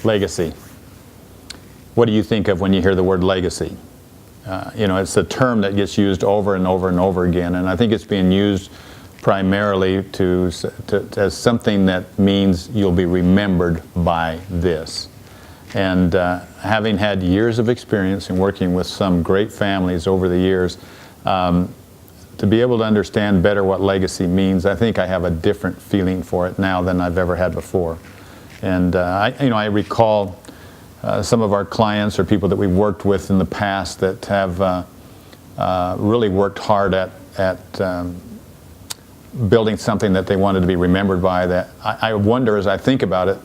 Legacy. What do you think of when you hear the word legacy? It's a term that gets used over and over and over again, and I think it's being used primarily as something that means you'll be remembered by this. And having had years of experience in working with some great families over the years, to be able to understand better what legacy means, I think I have a different feeling for it now than I've ever had before. And I recall some of our clients or people that we've worked with in the past that have really worked hard at building something that they wanted to be remembered by. That I wonder, as I think about it,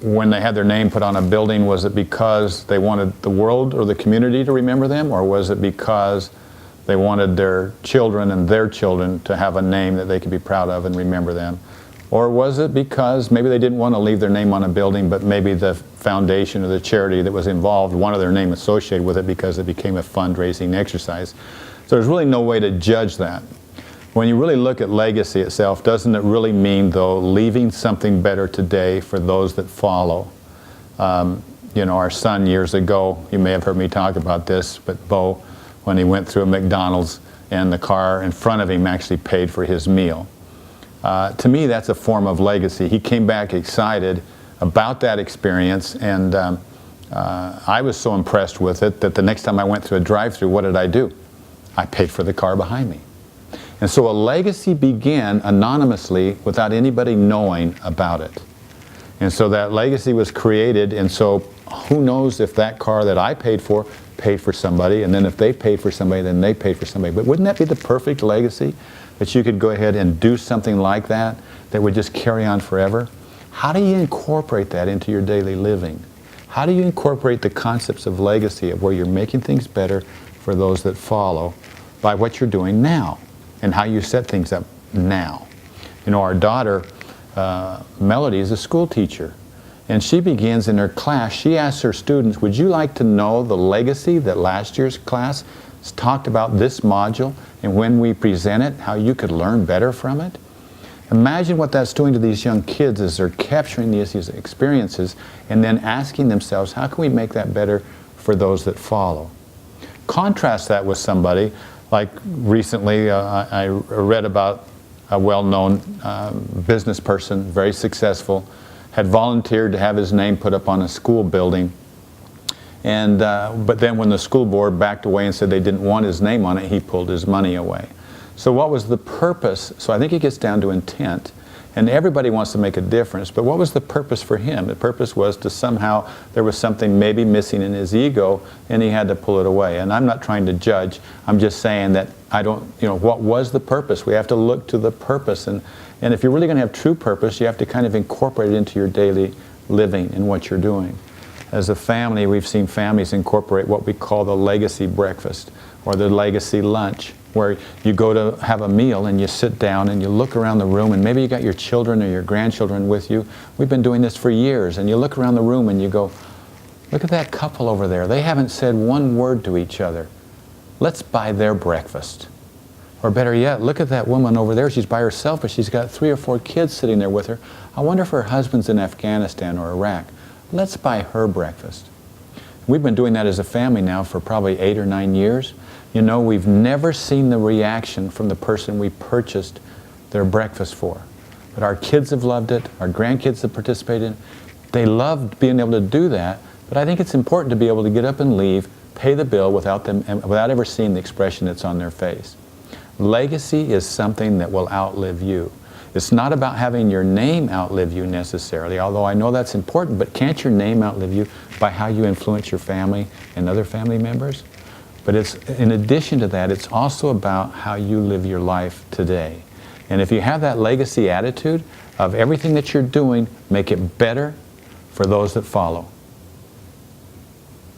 when they had their name put on a building, was it because they wanted the world or the community to remember them, or was it because they wanted their children and their children to have a name that they could be proud of and remember them? Or was it because maybe they didn't want to leave their name on a building, but maybe the foundation or the charity that was involved wanted their name associated with it because it became a fundraising exercise? So there's really no way to judge that. When you really look at legacy itself, doesn't it really mean, though, leaving something better today for those that follow? Our son years ago, you may have heard me talk about this, but Bo, when he went through a McDonald's and the car in front of him actually paid for his meal. To me, that's a form of legacy. He came back excited about that experience, and I was so impressed with it that the next time I went through a drive-thru, what did I do? I paid for the car behind me. And so a legacy began anonymously without anybody knowing about it. And so that legacy was created, and so who knows if that car that I paid for somebody, and then if they paid for somebody, then they paid for somebody. But wouldn't that be the perfect legacy? That you could go ahead and do something like that would just carry on forever? How do you incorporate that into your daily living? How do you incorporate the concepts of legacy, of where you're making things better for those that follow by what you're doing now and how you set things up now? Our daughter, Melody, is a school teacher, and she begins in her class, she asks her students, would you like to know the legacy that last year's class talked about this module, and when we present it, how you could learn better from it? Imagine what that's doing to these young kids as they're capturing these experiences and then asking themselves, how can we make that better for those that follow? Contrast that with somebody, like recently I read about a well-known business person, very successful, had volunteered to have his name put up on a school building. And but then when the school board backed away and said they didn't want his name on it, he pulled his money away. So what was the purpose? So I think it gets down to intent. And everybody wants to make a difference, but what was the purpose for him? The purpose was to somehow, there was something maybe missing in his ego, and he had to pull it away. And I'm not trying to judge, I'm just saying that what was the purpose? We have to look to the purpose. And if you're really going to have true purpose, you have to kind of incorporate it into your daily living and what you're doing. As a family, we've seen families incorporate what we call the legacy breakfast or the legacy lunch, where you go to have a meal and you sit down and you look around the room, and maybe you got your children or your grandchildren with you. We've been doing this for years, and you look around the room and you go, look at that couple over there. They haven't said one word to each other. Let's buy their breakfast. Or better yet, look at that woman over there. She's by herself, but she's got 3 or 4 kids sitting there with her. I wonder if her husband's in Afghanistan or Iraq. Let's buy her breakfast. We've been doing that as a family now for probably 8 or 9 years. We've never seen the reaction from the person we purchased their breakfast for. But our kids have loved it, our grandkids have participated. They loved being able to do that, but I think it's important to be able to get up and leave, pay the bill without ever seeing the expression that's on their face. Legacy is something that will outlive you. It's not about having your name outlive you necessarily, although I know that's important, but can't your name outlive you by how you influence your family and other family members? But in addition to that, it's also about how you live your life today. And if you have that legacy attitude of everything that you're doing, make it better for those that follow.